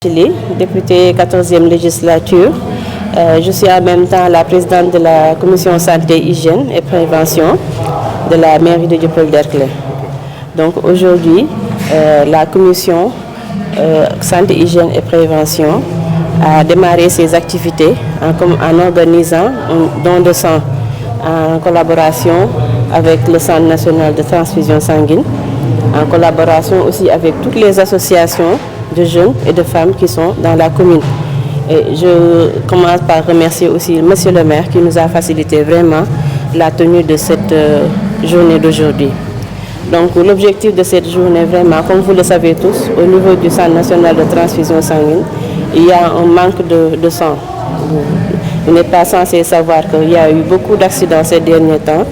Chili, députée 14e législature. Je suis en même temps la présidente de la commission santé, hygiène et prévention de la mairie de Dieuppeul-Derklé. Donc aujourd'hui, la commission santé, hygiène et prévention a démarré ses activités en organisant un don de sang en collaboration avec le Centre national de transfusion sanguine, en collaboration aussi avec toutes les associations de jeunes et de femmes qui sont dans la commune. Et je commence par remercier aussi Monsieur le maire qui nous a facilité vraiment la tenue de cette journée d'aujourd'hui. Donc l'objectif de cette journée, vraiment, comme vous le savez tous, au niveau du Centre national de transfusion sanguine, il y a un manque de sang. Vous n'êtes pas censé savoir qu'il y a eu beaucoup d'accidents ces derniers temps.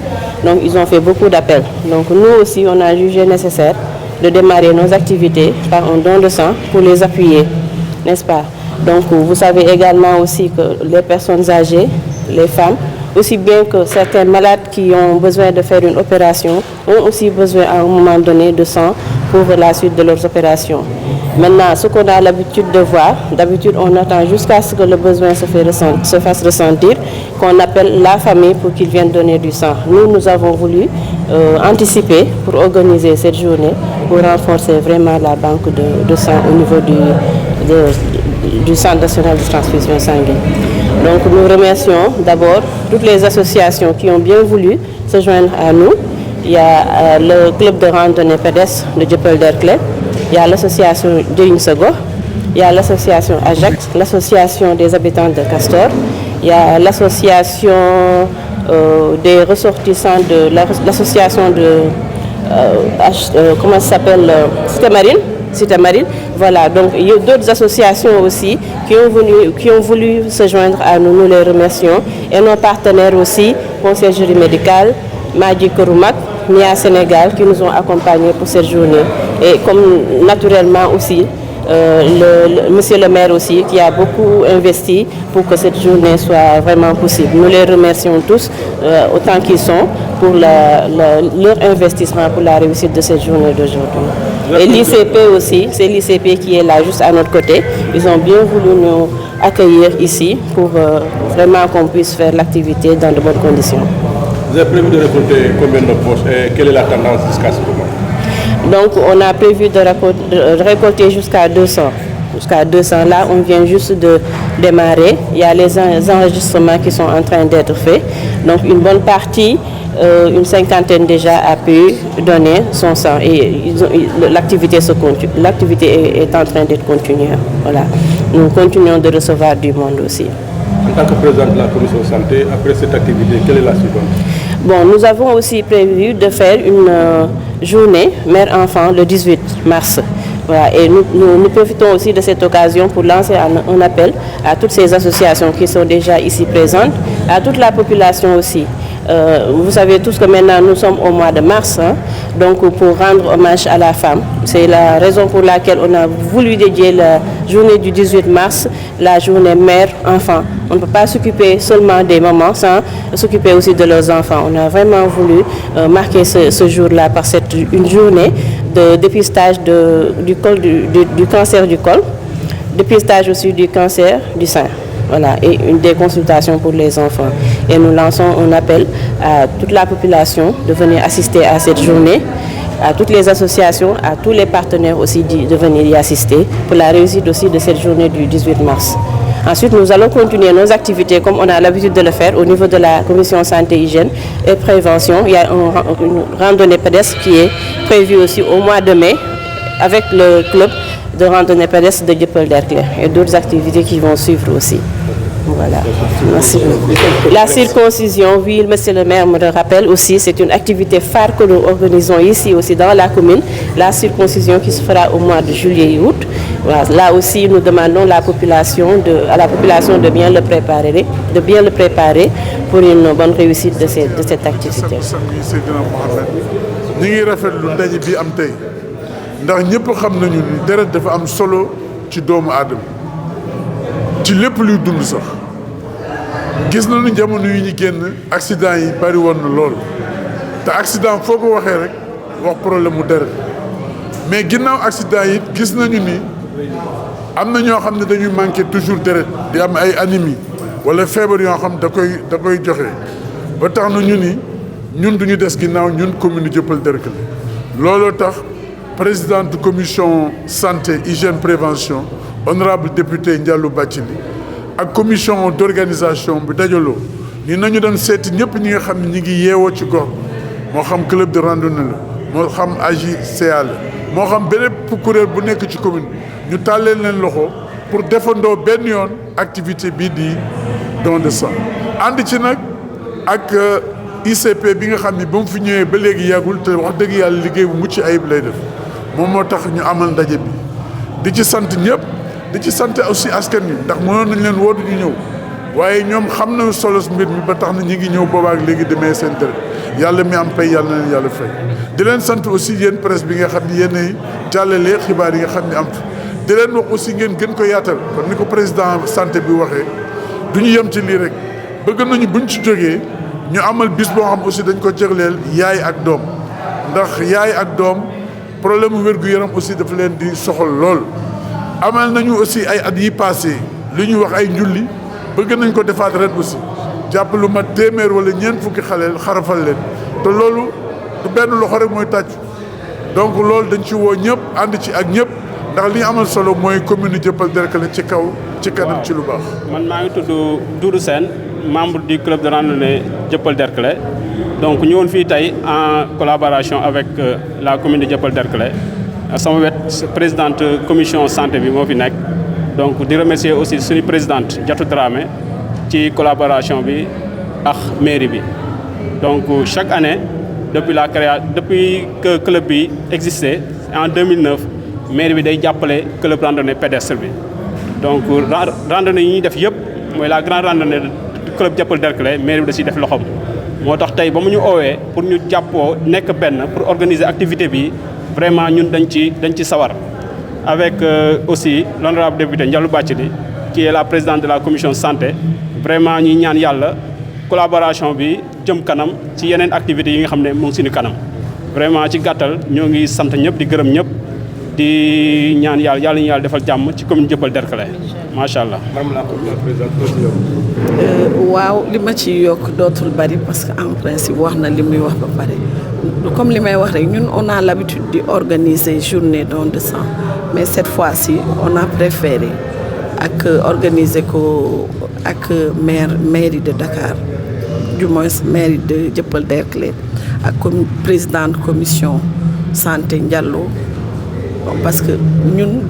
Donc ils ont fait beaucoup d'appels. Donc nous aussi, on a jugé nécessaire de démarrer nos activités par un don de sang pour les appuyer, n'est-ce pas? Donc vous savez également aussi que les personnes âgées, les femmes, aussi bien que certains malades qui ont besoin de faire une opération, ont aussi besoin à un moment donné de sang pour la suite de leurs opérations. Maintenant, ce qu'on a l'habitude de voir, d'habitude on attend jusqu'à ce que le besoin se fasse ressentir, qu'on appelle la famille pour qu'ils viennent donner du sang. Nous avons voulu anticiper pour organiser cette journée, pour renforcer vraiment la banque de sang au niveau du Centre national de transfusion sanguine. Donc nous remercions d'abord toutes les associations qui ont bien voulu se joindre à nous. Il y a le club de randonnée pédestre de Dieuppeul-Derklé, il y a l'association Djeriñ-Sego, il y a l'association Ajax, l'association des habitants de Castor, il y a l'association des ressortissants de l'association de comment ça s'appelle, Cité Marine. Voilà, donc il y a d'autres associations aussi qui ont voulu se joindre à nous, nous les remercions. Et nos partenaires aussi, Conciergerie médicale, Madi Koroumak, Nia Sénégal, qui nous ont accompagnés pour cette journée. Et comme naturellement aussi, monsieur le maire aussi, qui a beaucoup investi pour que cette journée soit vraiment possible. Nous les remercions tous, autant qu'ils sont, pour leur investissement pour la réussite de cette journée d'aujourd'hui. Et l'ICP aussi, c'est l'ICP qui est là juste à notre côté. Ils ont bien voulu nous accueillir ici pour vraiment qu'on puisse faire l'activité dans de bonnes conditions. Vous avez prévu de récolter combien de poches et quelle est la tendance jusqu'à ce moment? Donc on a prévu de récolter jusqu'à 200. Jusqu'à 200, là on vient juste de démarrer. Il y a les enregistrements qui sont en train d'être faits. Donc une bonne partie, une cinquantaine déjà a pu donner son sang. Et l'activité se continue. L'activité est en train d'être continuée. Voilà. Nous continuons de recevoir du monde aussi. En tant que présidente de la commission santé, après cette activité, quelle est la suivante? Bon, nous avons aussi prévu de faire une journée mère-enfant le 18 mars. Voilà, et nous profitons aussi de cette occasion pour lancer un appel à toutes ces associations qui sont déjà ici présentes, à toute la population aussi. Vous savez tous que maintenant nous sommes au mois de mars, hein, donc pour rendre hommage à la femme. C'est la raison pour laquelle on a voulu dédier la journée du 18 mars, la journée mère-enfant. On ne peut pas s'occuper seulement des mamans sans s'occuper aussi de leurs enfants. On a vraiment voulu marquer ce jour-là par une journée de dépistage du cancer du col, dépistage aussi du cancer du sein. Voilà, et des consultations pour les enfants. Et nous lançons un appel à toute la population de venir assister à cette journée, à toutes les associations, à tous les partenaires aussi de venir y assister pour la réussite aussi de cette journée du 18 mars. Ensuite, nous allons continuer nos activités comme on a l'habitude de le faire au niveau de la commission santé, hygiène et prévention. Il y a une randonnée pédestre qui est prévue aussi au mois de mai avec le club de randonnée pédestre de Dieuppeul-Derklé et d'autres activités qui vont suivre aussi. Voilà. Merci beaucoup. La circoncision, oui, monsieur le maire me le rappelle aussi, c'est une activité phare que nous organisons ici aussi dans la commune. La circoncision qui se fera au mois de juillet et août. Voilà. Là aussi, nous demandons à la population de bien le préparer pour une bonne réussite de cette activité. ndax ñëpp xam nañu ni deret dafa am solo ci doomu aadama ci lépp luy dund sax gis nañu jamono yi ñu génn accident yi bari woon na lool te accident foo ko waxee rek wax problème mu deret mais ginnaaw accident yi gis nañu ni am na ñoo xam ne dañuy manqué toujours deret di am ay anémie wala feebar yoo xam da koy joxe ba tax na ñu ni ñun duñu des ginnaaw ñun commune Dieuppeul Derklé looloo tax présidente commission santé hygiène prévention honorable député Ndiallo Bathily ak commission d'organisation bi dajaloo ni nañu dem seeti ñëpp ñi nga xam ne ñi ngi yeewoo ci gox moo xam club de randonnée la moo xam AJCA la moo xam beneen kuréel bu nekk ci commune bi ñu tàlleen leen loxo pour defandoo benn yoon activité bii di don de sang ànd ci nag ak ICP bi nga xam ni ba mu fi ñëwee ba léegi yàggul te wax dëgg yàlla liggéey bu mucc ayib lay def moom moo tax ñu amal ndaje bi di ci sant ñëpp di ci sant aussi askan wi ndax mënoon nañ leen wootu ñu ñëw waaye ñoom xam na solo mbir mi ba tax na ñi ngi ñëw boobaak léegi demee seen deret yàlla mi am pay yàlla na leen yàlla fay di leen sant aussi yéen presse bi nga xam ni yéen jàllale xibaar yi nga xam ni am fi di leen wax aussi ngeen gën ko yaatal kon ni ko président santé bi waxee du ñu yem ci lii rek bëgg nañu buñ ci jógee ñu amal bis boo xam aussi dañ ko jagleel yaay ak doom ndax yaay ak doom problème mu wér-gu-yaram aussi dafa leen di soxal lool. amal nañu aussi ay at yi passé li ñuy wax ay njulli bëgg nañ ko defaat ren aussi jàpp lu mat téeméer wala ñeent fukki xaleel xarafal leen te loolu du benn loxo rek mooy tàcc donc loolu dañ ci woo ñëpp ànd ci ak ñëpp ndax li ñu amal solo mooy commune Dieuppeul Derklé ci kaw ci kanam ci lu baax. man maa ngi tudd Doudou Sène membre du club de randonnée Dieuppeul Derklé donc ñëwoon fii tey en collaboration avec la commune de Dieuppeul Derklé sama wet présidente commission santé bi moo fi nekk donc di remercier aussi suñu présidente Diatou Dramé ci collaboration bi ak mairie bi donc chaque année depuis que club bi existé en 2009 mairie bi day jàppale club randonnée pédestre bi donc randonnée yi ñuy def yëpp mooy la grande randonnée du club Dieuppeul Derklé mairie bi da siy def loxoom moo tax tey ba mu ñu oowee pour ñu jàppoo nekk benn pour organiser activité bi vraiment ñun dañ ci sawar avec aussi l'honorable député Ndiallo Bathily qui est la présidente de la commission santé vraiment ñuy ñaan yàlla collaboration bi jëm kanam ci yeneen activités yi nga xam ne mu ngi suñu kanam vraiment ci gàttal ñoo ngi sant ñëpp di gërëm ñëpp di ñaan yàlla ñu yàlla defal jàmm ci commune Dieuppeul Derklé macha allah. waaw li ma ci yokk dootul bari parce que en principe wax na li muy wax ba pare comme li may wax rek ñun on a l'habitude di organiser journée don de sang mais cette fois-ci on a préféré ak organiser ko ak mairie de Dakar du moins mairie de Dieuppeul Derklé ak comme présidente commission santé Ndiallo parce que ñun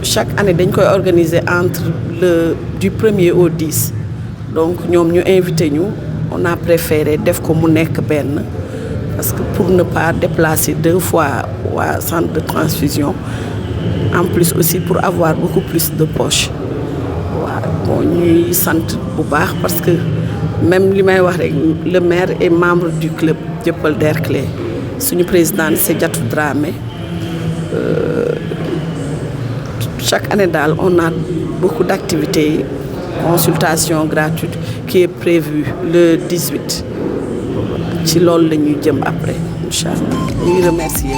chaque année dañ koy organiser entre du 1er au 10 donc ñoom ñu invité ñu on a préféré def ko mu nekk benn parce que pour ne pas déplacer 2 fois waa centre de transfusion en plus aussi pour avoir beaucoup plus de poches waaw bon ñuy sant bu baax parce que même li may wax rek le maire est membre du club Dieuppeul Derklé suñu présidente c'est Diatou Dramé chaque année daal on a beaucoup d'activités consultation gratuite qui est prévue le 18 ci loolu la ñuy jëm après incha allah ñu ngi remercier